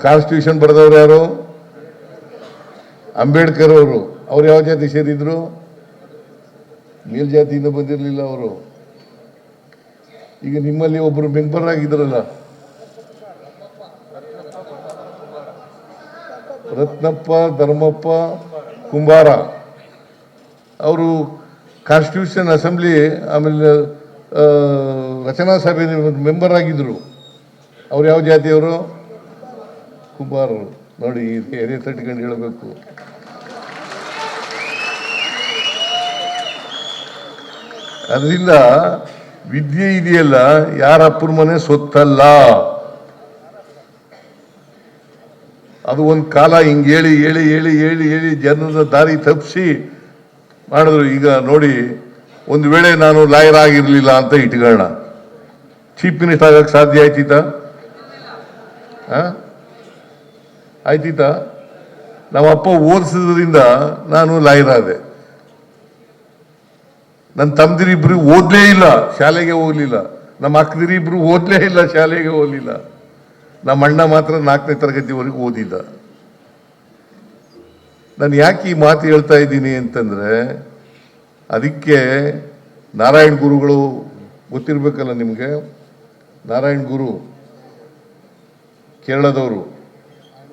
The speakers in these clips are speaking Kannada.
ಕಾನ್ಸ್ಟಿಟ್ಯೂಷನ್ ಬರೆದವ್ರು ಯಾರು? ಅಂಬೇಡ್ಕರ್ ಅವರು. ಅವ್ರು ಯಾವ ಜಾತಿ ಸೇರಿದ್ರು? ಮೇಲ್ಜಾತಿಯಿಂದ ಬಂದಿರಲಿಲ್ಲ ಅವರು. ಈಗ ನಿಮ್ಮಲ್ಲಿ ಒಬ್ಬರು ಮೆಂಬರ್ ಆಗಿದ್ರಲ್ಲ, ರತ್ನಪ್ಪ ಧರ್ಮಪ್ಪ ಕುಂಬಾರ, ಅವರು ಕಾನ್ಸ್ಟಿಟ್ಯೂಷನ್ ಅಸೆಂಬ್ಲಿ ಆಮೇಲೆ ರಚನಾ ಸಭೆ ಮೆಂಬರ್ ಆಗಿದ್ರು. ಅವ್ರು ಯಾವ ಜಾತಿಯವರು? ಕುಂಬಾರರು. ನೋಡಿ, ಎದೆ ತಟ್ಕೊಂಡು ಹೇಳಬೇಕು. ಅದರಿಂದ ವಿದ್ಯೆ ಇದೆಯಲ್ಲ, ಯಾರಪ್ಪನ ಮನೆ ಸೊತ್ತಲ್ಲ. ಅದು ಒಂದು ಕಾಲ ಹಿಂಗೆ ಹೇಳಿ ಹೇಳಿ ಹೇಳಿ ಹೇಳಿ ಹೇಳಿ ಜನರ ದಾರಿ ತಪ್ಪಿಸಿ ಮಾಡಿದ್ರು. ಈಗ ನೋಡಿ, ಒಂದು ವೇಳೆ ನಾನು ಲಾಯರ್ ಆಗಿರಲಿಲ್ಲ ಅಂತ ಇಟ್ಕೊಳ್ಳೋಣ, ಚೀಫ್ ಮಿನಿಸ್ಟರ್ ಆಗಕ್ಕೆ ಸಾಧ್ಯ ಆಯ್ತಿತ್ತ? ಆಯ್ತಿತ್ತ? ನಮ್ಮಪ್ಪ ಓದಿಸೋದ್ರಿಂದ ನಾನು ಲಾಯರ್ ಆದೆ. ನನ್ನ ತಮ್ಮದಿರಿಬ್ರು ಓದ್ಲೇ ಇಲ್ಲ, ಶಾಲೆಗೆ ಹೋಗ್ಲಿಲ್ಲ. ನಮ್ಮ ಅಕ್ಕದಿರಿಬ್ರು ಓದ್ಲೇ ಇಲ್ಲ, ಶಾಲೆಗೆ ಹೋಗ್ಲಿಲ್ಲ. ನಮ್ಮ ಅಣ್ಣ ಮಾತ್ರ 4ನೇ ತರಗತಿವರೆಗೂ ಓದಿಲ್ಲ. ನಾನು ಯಾಕೆ ಈ ಮಾತು ಹೇಳ್ತಾ ಇದ್ದೀನಿ ಅಂತಂದ್ರೆ, ಅದಕ್ಕೆ ನಾರಾಯಣ್ ಗುರುಗಳು ಗೊತ್ತಿರ್ಬೇಕಲ್ಲ ನಿಮಗೆ. ನಾರಾಯಣ್ ಗುರು ಕೇರಳದವರು.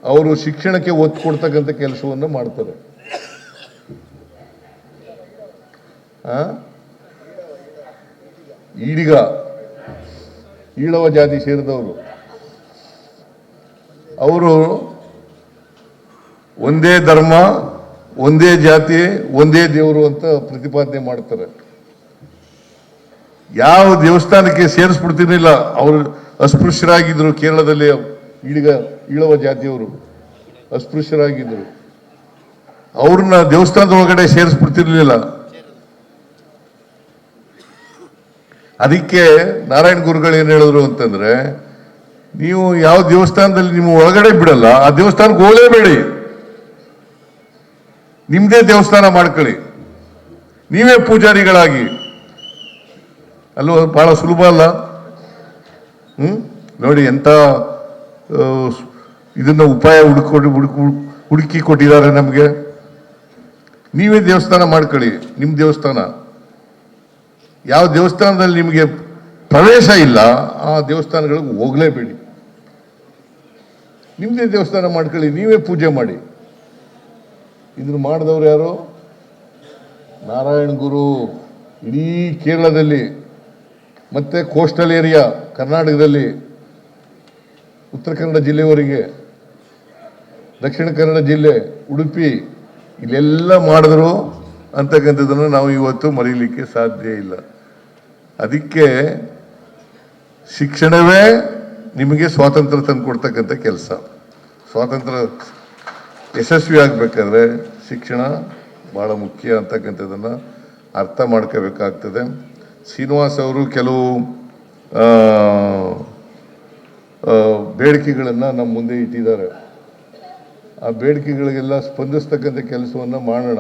ಅವರು ಶಿಕ್ಷಣಕ್ಕೆ ಒತ್ತು ಕೊಡ್ತಕ್ಕಂಥ ಕೆಲಸವನ್ನು ಮಾಡ್ತಾರೆ. ಈಡಿಗ ಈಳವ ಜಾತಿ ಸೇರಿದವರು. ಅವರು ಒಂದೇ ಧರ್ಮ, ಒಂದೇ ಜಾತಿ, ಒಂದೇ ದೇವರು ಅಂತ ಪ್ರತಿಪಾದನೆ ಮಾಡ್ತಾರೆ. ಯಾವ ದೇವಸ್ಥಾನಕ್ಕೆ ಸೇರಿಸ್ಬಿಡ್ತಿರ್ಲಿಲ್ಲ. ಅವರು ಅಸ್ಪೃಶ್ಯರಾಗಿದ್ರು. ಕೇರಳದಲ್ಲಿ ಈಳವ ಜಾತಿಯವರು ಅಸ್ಪೃಶ್ಯರಾಗಿದ್ರು. ಅವ್ರನ್ನ ದೇವಸ್ಥಾನದ ಒಳಗಡೆ ಸೇರಿಸ್ಬಿಡ್ತಿರ್ಲಿಲ್ಲ. ಅದಕ್ಕೆ ನಾರಾಯಣ ಗುರುಗಳು ಏನ್ ಹೇಳಿದ್ರು ಅಂತಂದ್ರೆ, ನೀವು ಯಾವ ದೇವಸ್ಥಾನದಲ್ಲಿ ನಿಮ್ಮ ಒಳಗಡೆ ಬಿಡಲ್ಲ, ಆ ದೇವಸ್ಥಾನಕ್ಕೆ ಹೋಗಲೇಬೇಡಿ, ನಿಮ್ದೇ ದೇವಸ್ಥಾನ ಮಾಡ್ಕೊಳ್ಳಿ, ನೀವೇ ಪೂಜಾರಿಗಳಾಗಿ. ಅಲ್ವ? ಬಹಳ ಸುಲಭ ಅಲ್ಲ? ನೋಡಿ ಎಂತ ಇದನ್ನ ಉಪಾಯ ಹುಡುಕಿ ಕೊಟ್ಟಿದ್ದಾರೆ ನಮಗೆ. ನೀವೇ ದೇವಸ್ಥಾನ ಮಾಡ್ಕೊಳ್ಳಿ, ನಿಮ್ಮ ದೇವಸ್ಥಾನ. ಯಾವ ದೇವಸ್ಥಾನದಲ್ಲಿ ನಿಮಗೆ ಪ್ರವೇಶ ಇಲ್ಲ, ಆ ದೇವಸ್ಥಾನಗಳಿಗೆ ಹೋಗಲೇಬೇಡಿ, ನಿಮ್ಮದೇ ದೇವಸ್ಥಾನ ಮಾಡ್ಕೊಳ್ಳಿ, ನೀವೇ ಪೂಜೆ ಮಾಡಿ. ಇದನ್ನು ಮಾಡಿದವರು ಯಾರು? ನಾರಾಯಣ್ ಗುರು. ಇಡೀ ಕೇರಳದಲ್ಲಿ ಮತ್ತೆ ಕೋಸ್ಟಲ್ ಏರಿಯಾ ಕರ್ನಾಟಕದಲ್ಲಿ, ಉತ್ತರ ಕನ್ನಡ ಜಿಲ್ಲೆಯವರೆಗೆ, ದಕ್ಷಿಣ ಕನ್ನಡ ಜಿಲ್ಲೆ, ಉಡುಪಿ, ಇಲ್ಲೆಲ್ಲ ಮಾಡಿದ್ರು ಅಂತಕ್ಕಂಥದ್ದನ್ನು ನಾವು ಇವತ್ತು ಮರೀಲಿಕ್ಕೆ ಸಾಧ್ಯ ಇಲ್ಲ. ಅದಕ್ಕೆ ಶಿಕ್ಷಣವೇ ನಿಮಗೆ ಸ್ವಾತಂತ್ರ್ಯ ತಂದು ಕೊಡ್ತಕ್ಕಂಥ ಕೆಲಸ. ಸ್ವಾತಂತ್ರ್ಯ ಯಶಸ್ವಿ ಆಗಬೇಕಾದ್ರೆ ಶಿಕ್ಷಣ ಬಹಳ ಮುಖ್ಯ ಅಂತಕ್ಕಂಥದ್ದನ್ನು ಅರ್ಥ ಮಾಡ್ಕೋಬೇಕಾಗ್ತದೆ. ಶ್ರೀನಿವಾಸ್ ಅವರು ಕೆಲವು ಬೇಡಿಕೆಗಳನ್ನು ನಮ್ಮ ಮುಂದೆ ಇಟ್ಟಿದ್ದಾರೆ. ಆ ಬೇಡಿಕೆಗಳಿಗೆಲ್ಲ ಸ್ಪಂದಿಸ್ತಕ್ಕಂಥ ಕೆಲಸವನ್ನು ಮಾಡೋಣ.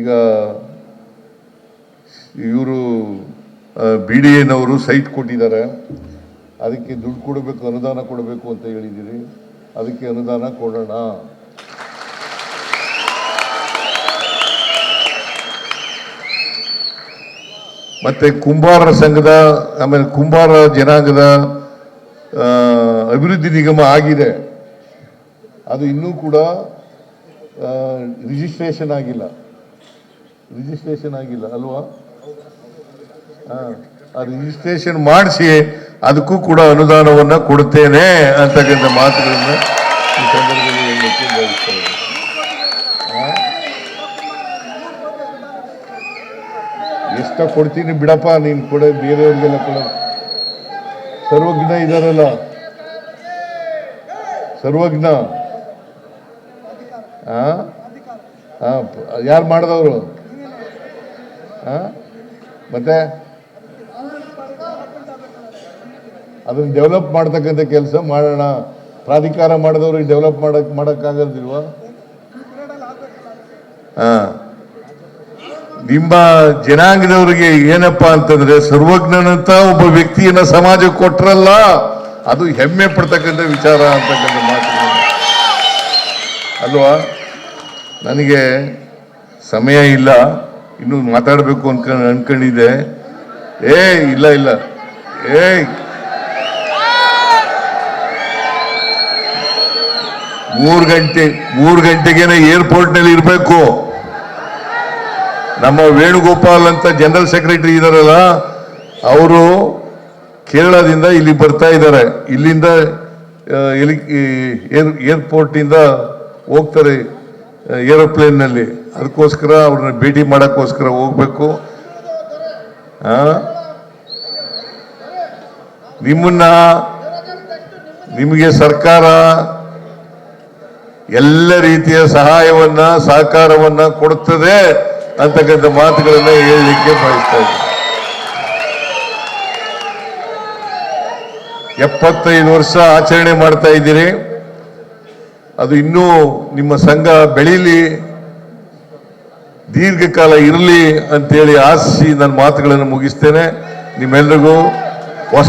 ಈಗ ಇವರು BDAನವರು ಸೈಟ್ ಕೊಟ್ಟಿದ್ದಾರೆ, ಅದಕ್ಕೆ ದುಡ್ಡು ಕೊಡಬೇಕು, ಅನುದಾನ ಕೊಡಬೇಕು ಅಂತ ಹೇಳಿದ್ದೀರಿ. ಅದಕ್ಕೆ ಅನುದಾನ ಕೊಡೋಣ. ಮತ್ತೆ ಕುಂಬಾರರ ಸಂಘದ, ಆಮೇಲೆ ಕುಂಬಾರ ಜನಾಂಗದ ಅಭಿವೃದ್ಧಿ ನಿಗಮ ಆಗಿದೆ, ಅದು ಇನ್ನೂ ಕೂಡ ರಿಜಿಸ್ಟ್ರೇಷನ್ ಆಗಿಲ್ಲ ಅಲ್ವಾ? ಆ ರಿಜಿಸ್ಟ್ರೇಷನ್ ಮಾಡಿಸಿ ಅದಕ್ಕೂ ಕೂಡ ಅನುದಾನವನ್ನ ಕೊಡ್ತೇನೆ ಅಂತಕ್ಕಂಥ ಮಾತುಗಳನ್ನ ಈ ಸಂದರ್ಭದಲ್ಲಿ ಹೇಳಲಿಕ್ಕೆ ಬಯಸ್ತಾ ಇದ್ದೀನಿ. ಎಷ್ಟ ಕೊಡ್ತೀನಿ ಬಿಡಪ್ಪ, ನೀನು ಕೊಡ, ಬೇರೆಯವ್ರಿಗೆಲ್ಲ ಕೊಡ. ಸರ್ವಜ್ಞ ಇದಾರಲ್ಲ, ಸರ್ವಜ್ಞ ಯಾರು ಮಾಡಿದವರು? ಮತ್ತೆ ಅದನ್ನ ಡೆವಲಪ್ ಮಾಡ್ತಕ್ಕಂಥ ಕೆಲಸ ಮಾಡೋಣ. ಪ್ರಾಧಿಕಾರ ಮಾಡಿದವ್ರಿಗೆ ಡೆವಲಪ್ ಮಾಡೋಕ್ಕಾಗಲ್ದಿಲ್ವಾ? ನಿಮ್ಮ ಜನಾಂಗದವರಿಗೆ ಏನಪ್ಪಾ ಅಂತಂದ್ರೆ, ಸರ್ವಜ್ಞನಂತ ಒಬ್ಬ ವ್ಯಕ್ತಿಯನ್ನ ಸಮಾಜಕ್ಕೆ ಕೊಟ್ರಲ್ಲ, ಅದು ಹೆಮ್ಮೆ ಪಡ್ತಕ್ಕಂಥ ವಿಚಾರ ಅಂತಕ್ಕಂಥ ಮಾತು. ಅಲ್ವಾ? ನನಗೆ ಸಮಯ ಇಲ್ಲ, ಇನ್ನು ಮಾತಾಡಬೇಕು ಅನ್ಕೊಂಡಿದ್ದೆ. ಇಲ್ಲ ಇಲ್ಲ, 3 ಗಂಟೆಗೇನೆ ಏರ್ಪೋರ್ಟ್ ನಲ್ಲಿ ಇರಬೇಕು. ನಮ್ಮ ವೇಣುಗೋಪಾಲ್ ಅಂತ ಜನರಲ್ ಸೆಕ್ರೆಟರಿ ಇದಾರಲ್ಲ, ಅವರು ಕೇರಳದಿಂದ ಇಲ್ಲಿ ಬರ್ತಾ ಇದ್ದಾರೆ. ಇಲ್ಲಿಂದ ಏರ್ಪೋರ್ಟ್ ಇಂದ ಹೋಗ್ತಾರೆ ಏರೋಪ್ಲೇನ್ ನಲ್ಲಿ. ಅದಕ್ಕೋಸ್ಕರ ಅವ್ರನ್ನ ಭೇಟಿ ಮಾಡಕ್ಕೋಸ್ಕರ ಹೋಗ್ಬೇಕು. ನಿಮಗೆ ಸರ್ಕಾರ ಎಲ್ಲ ರೀತಿಯ ಸಹಾಯವನ್ನ ಸಹಕಾರವನ್ನ ಕೊಡುತ್ತದೆ ಅಂತಕ್ಕಂಥ ಮಾತುಗಳನ್ನ ಹೇಳಲಿಕ್ಕೆ ಬಯಸ್ತಾ ಇದ್ದೀನಿ. 75 ವರ್ಷ ಆಚರಣೆ ಮಾಡ್ತಾ ಇದ್ದೀರಿ. ಅದು ಇನ್ನೂ ನಿಮ್ಮ ಸಂಘ ಬೆಳೀಲಿ, ದೀರ್ಘಕಾಲ ಇರಲಿ ಅಂತೇಳಿ ಆಶಿಸಿ ನನ್ನ ಮಾತುಗಳನ್ನು ಮುಗಿಸ್ತೇನೆ. ನಿಮ್ಮೆಲ್ಲರಿಗೂ